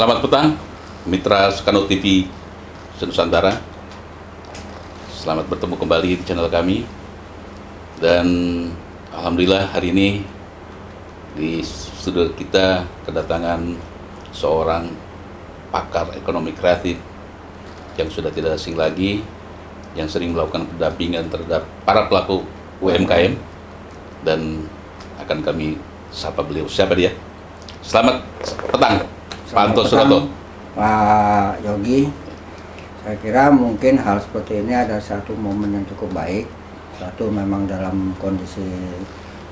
Selamat petang, mitra Sukarno TV Nusantara. Selamat bertemu kembali di channel kami. Dan alhamdulillah hari ini di studio kita kedatangan seorang pakar ekonomi kreatif yang sudah tidak asing lagi, yang sering melakukan pendampingan terhadap para pelaku UMKM, dan akan kami sapa beliau. Siapa dia? Selamat petang, Pak Anto Suroto. Pak Yogi, saya kira mungkin hal seperti ini ada satu momen yang cukup baik. Satu, memang dalam kondisi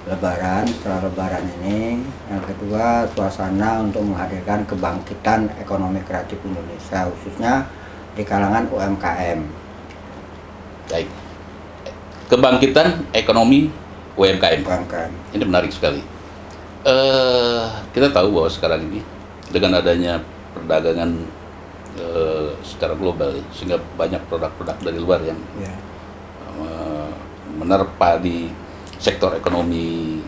Lebaran, setelah Lebaran ini. Yang kedua, suasana untuk menghadirkan kebangkitan ekonomi kreatif Indonesia, khususnya di kalangan UMKM. Baik, kebangkitan ekonomi UMKM. Ini menarik sekali. Kita tahu bahwa sekarang ini dengan adanya perdagangan secara global, sehingga banyak produk-produk dari luar yang menerpa di sektor ekonomi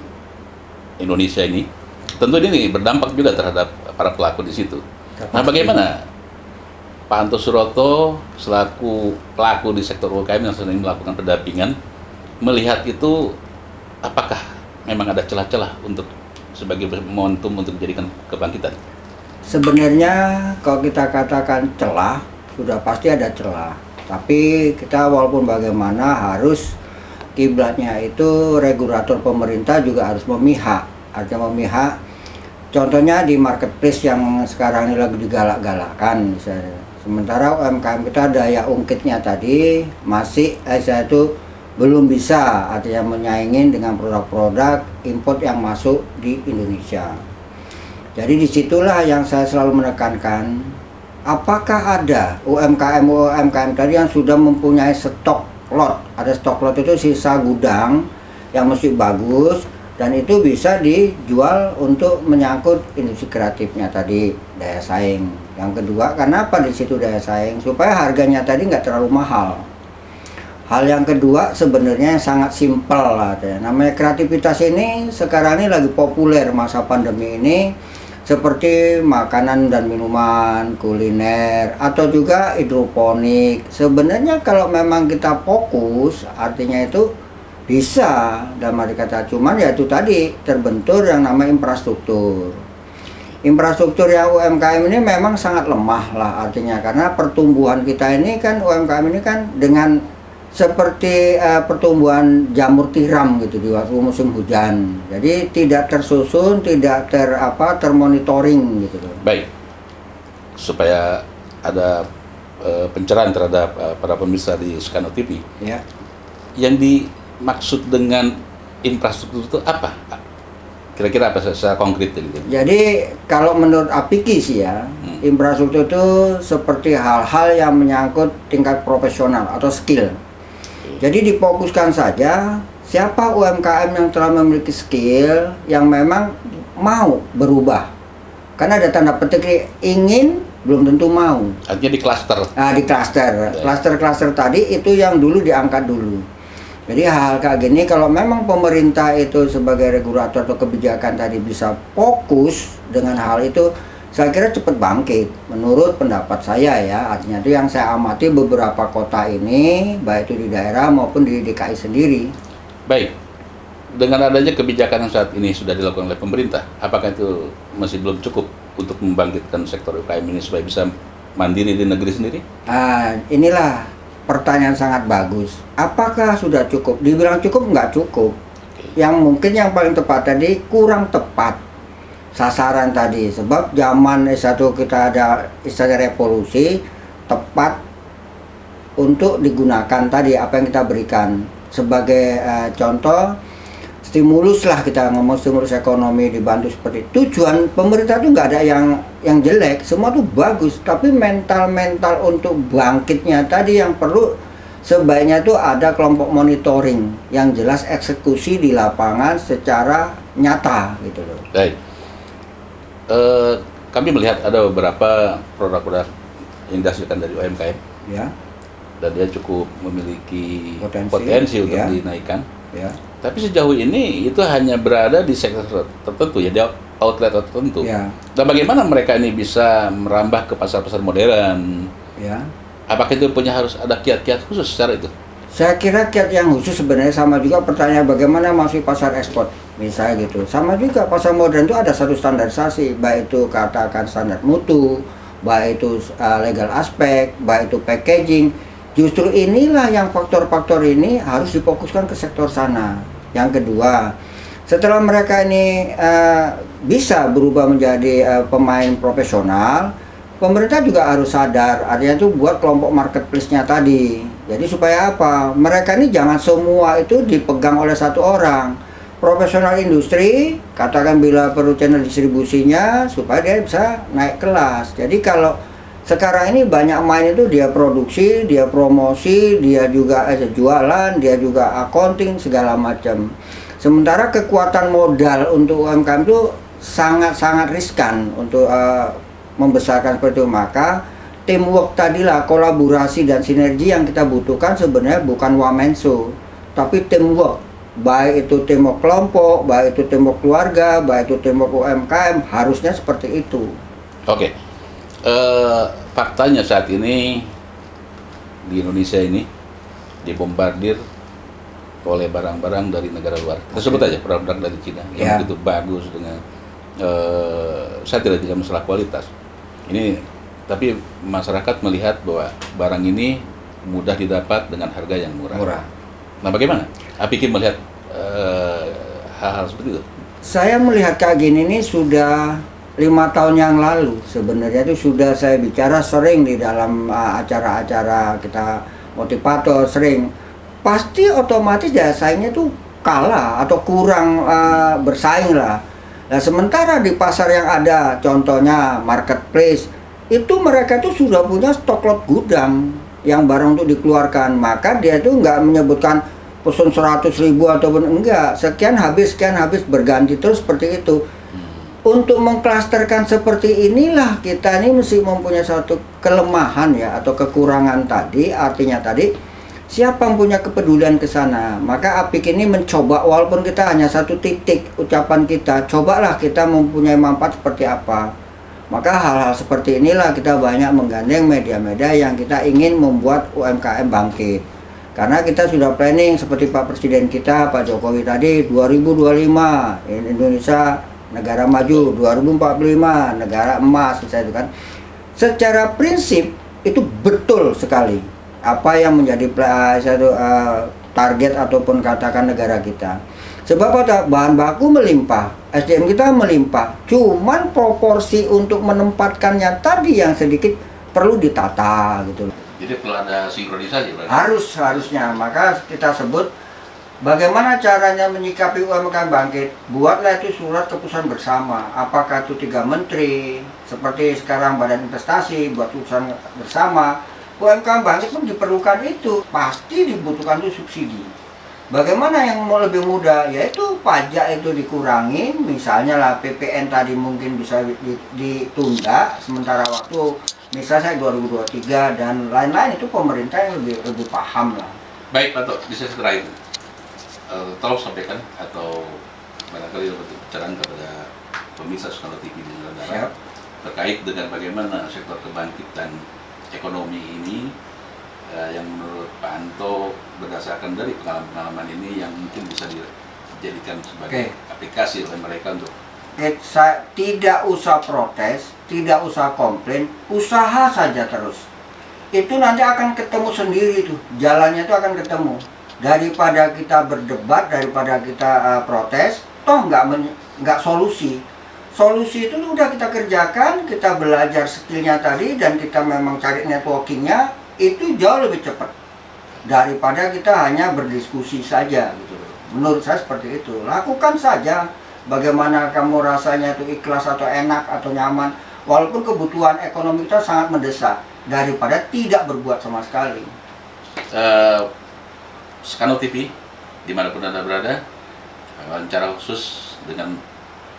Indonesia ini, tentu ini berdampak juga terhadap para pelaku di situ. Nah, bagaimana Pak Anto Suroto selaku pelaku di sektor UMKM yang sering melakukan pendampingan melihat itu, apakah memang ada celah-celah untuk sebagai momentum untuk menjadikan kebangkitan? Sebenarnya kalau kita katakan celah, sudah pasti ada celah. Tapi kita walaupun bagaimana harus kiblatnya itu regulator pemerintah juga harus memihak. Artinya memihak. Contohnya di marketplace yang sekarang ini lagi digalak-galakan misalnya. Sementara UMKM kita daya ungkitnya tadi masih belum bisa, artinya menyaingin dengan produk-produk import yang masuk di Indonesia. Jadi disitulah yang saya selalu menekankan, apakah ada UMKM tadi yang sudah mempunyai stok lot. Ada stok lot itu sisa gudang yang masih bagus, dan itu bisa dijual untuk menyangkut industri kreatifnya tadi, daya saing. Yang kedua, kenapa di situ daya saing? Supaya harganya tadi nggak terlalu mahal. Hal yang kedua sebenarnya sangat simpel lah, namanya kreativitas ini sekarang ini lagi populer masa pandemi ini, seperti makanan dan minuman, kuliner, atau juga hidroponik. Sebenarnya kalau memang kita fokus, artinya itu bisa, dalam arti kata, cuman ya itu tadi terbentur yang namanya infrastruktur. Infrastruktur yang UMKM ini memang sangat lemah lah artinya, karena pertumbuhan kita ini kan, UMKM ini kan dengan seperti pertumbuhan jamur tiram gitu di waktu musim hujan. Jadi tidak tersusun, tidak termonitoring gitu. Baik, supaya ada pencerahan terhadap para pemirsa di Sukarno TV. Ya. Yang dimaksud dengan infrastruktur itu apa? Kira-kira apa secara konkret gitu? Jadi kalau menurut APIKI sih ya, infrastruktur itu seperti hal-hal yang menyangkut tingkat profesional atau skill. Jadi difokuskan saja siapa UMKM yang telah memiliki skill yang memang mau berubah. Karena ada tanda petik ingin, belum tentu mau. Artinya di klaster. Nah, di klaster. Klaster-klaster tadi itu yang dulu diangkat dulu. Jadi hal kayak gini kalau memang pemerintah itu sebagai regulator atau kebijakan tadi bisa fokus dengan hal itu, saya kira cepat bangkit, menurut pendapat saya ya. Artinya itu yang saya amati beberapa kota ini, baik itu di daerah maupun di DKI sendiri. Baik, dengan adanya kebijakan yang saat ini sudah dilakukan oleh pemerintah, apakah itu masih belum cukup untuk membangkitkan sektor UMKM ini supaya bisa mandiri di negeri sendiri? Nah, inilah pertanyaan sangat bagus. Apakah sudah cukup? Dibilang cukup, nggak cukup. Yang mungkin yang paling tepat tadi kurang tepat sasaran tadi, sebab zaman S1 kita ada istilah revolusi, tepat untuk digunakan tadi apa yang kita berikan sebagai contoh stimulus lah, kita ngomong stimulus ekonomi dibantu seperti tujuan pemerintah itu nggak ada yang jelek, semua tuh bagus, tapi mental untuk bangkitnya tadi yang perlu sebaiknya itu ada kelompok monitoring yang jelas, eksekusi di lapangan secara nyata gitu loh. Baik. Kami melihat ada beberapa produk-produk yang dihasilkan dari UMKM, ya, dan dia cukup memiliki potensi untuk ya, dinaikkan. Ya. Tapi sejauh ini itu hanya berada di sektor tertentu ya. Dia outlet tertentu. Ya. Dan bagaimana mereka ini bisa merambah ke pasar-pasar modern? Ya. Apakah itu harus ada kiat-kiat khusus secara itu? Saya kira kiat yang khusus sebenarnya sama juga pertanyaan bagaimana masuk pasar ekspor misalnya gitu. Sama juga pasar modern itu ada satu standarisasi, baik itu katakan standar mutu, baik itu legal aspek, baik itu packaging. Justru inilah yang faktor-faktor ini harus difokuskan ke sektor sana. Yang kedua, setelah mereka ini bisa berubah menjadi pemain profesional, pemerintah juga harus sadar, artinya itu buat kelompok marketplace-nya tadi. Jadi supaya apa? Mereka ini jangan semua itu dipegang oleh satu orang. Profesional industri, katakan bila perlu channel distribusinya, supaya dia bisa naik kelas. Jadi kalau sekarang ini banyak main itu dia produksi, dia promosi, dia juga jualan, dia juga accounting, segala macam. Sementara kekuatan modal untuk UMKM itu sangat-sangat riskan untuk membesarkan seperti itu. Maka teamwork tadilah, kolaborasi dan sinergi yang kita butuhkan sebenarnya bukan one man show, tapi teamwork. Baik itu teamwork kelompok, baik itu teamwork keluarga, baik itu teamwork UMKM, harusnya seperti itu. Oke. Faktanya saat ini di Indonesia ini dibombardir oleh barang-barang dari negara luar. Kita sebut aja barang-barang dari Cina yang begitu bagus dengan saya tidak masalah kualitas. Ini tapi masyarakat melihat bahwa barang ini mudah didapat dengan harga yang murah. Nah, bagaimana Apiki melihat hal-hal seperti itu? Saya melihat kayak gini ini sudah 5 tahun yang lalu. Sebenarnya itu sudah saya bicara sering di dalam acara-acara kita motivator sering. Pasti otomatis daya saingnya tuh kalah atau kurang bersaing lah. Nah, sementara di pasar yang ada, contohnya marketplace, itu mereka tuh sudah punya stok lot gudang yang barang untuk dikeluarkan. Maka dia tuh nggak menyebutkan pesan 100.000 ataupun enggak, sekian habis berganti terus seperti itu. Untuk mengklasterkan seperti inilah kita ini mesti mempunyai suatu kelemahan ya atau kekurangan tadi. Artinya tadi siapa yang punya kepedulian ke sana. Maka Apik ini mencoba, walaupun kita hanya satu titik ucapan kita, cobalah kita mempunyai manfaat seperti apa. Maka hal-hal seperti inilah kita banyak menggandeng media-media yang kita ingin membuat UMKM bangkit. Karena kita sudah planning seperti Pak Presiden kita, Pak Jokowi tadi, 2025 Indonesia negara maju, 2045 negara emas, misalnya itu kan. Secara prinsip itu betul sekali apa yang menjadi target ataupun katakan negara kita. Sebab bahan baku melimpah, SDM kita melimpah, cuman proporsi untuk menempatkannya tadi yang sedikit perlu ditata gitu. Jadi perlu ada sinkronisasi berarti? Harusnya. Maka kita sebut bagaimana caranya menyikapi UMKM bangkit. Buatlah itu surat keputusan bersama. Apakah itu 3 menteri, seperti sekarang Badan Investasi buat keputusan bersama. UMKM bangkit pun diperlukan itu. Pasti dibutuhkan itu subsidi. Bagaimana yang mau lebih mudah? Yaitu pajak itu dikurangi. Misalnya lah PPN tadi mungkin bisa ditunda sementara waktu. Misalnya 2023 dan lain-lain, itu pemerintah yang lebih paham lah. Baik Pak Tok, bisa terakhir tolong sampaikan atau barangkali bicara kepada pemirsa Sukarno TV di Nusantara terkait dengan bagaimana sektor kebangkitan ekonomi ini yang menurut Pak Anto berdasarkan dari pengalaman ini yang mungkin bisa dijadikan sebagai aplikasi oleh mereka untuk tidak usah protes, tidak usah komplain, usaha saja terus. Itu nanti akan ketemu sendiri tuh, jalannya itu akan ketemu. Daripada kita berdebat, daripada kita protes, toh nggak solusi. Solusi itu udah kita kerjakan, kita belajar skillnya tadi dan kita memang cari networkingnya, itu jauh lebih cepat daripada kita hanya berdiskusi saja gitu. Menurut saya seperti itu. Lakukan saja. Bagaimana kamu rasanya itu ikhlas atau enak atau nyaman, walaupun kebutuhan ekonomi kita sangat mendesak, daripada tidak berbuat sama sekali. Sukarno TV dimanapun Anda berada, wawancara khusus dengan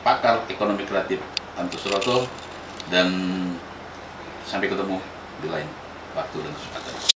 pakar ekonomi kreatif Anto Suroto, dan sampai ketemu di lain waktu dan kesempatan.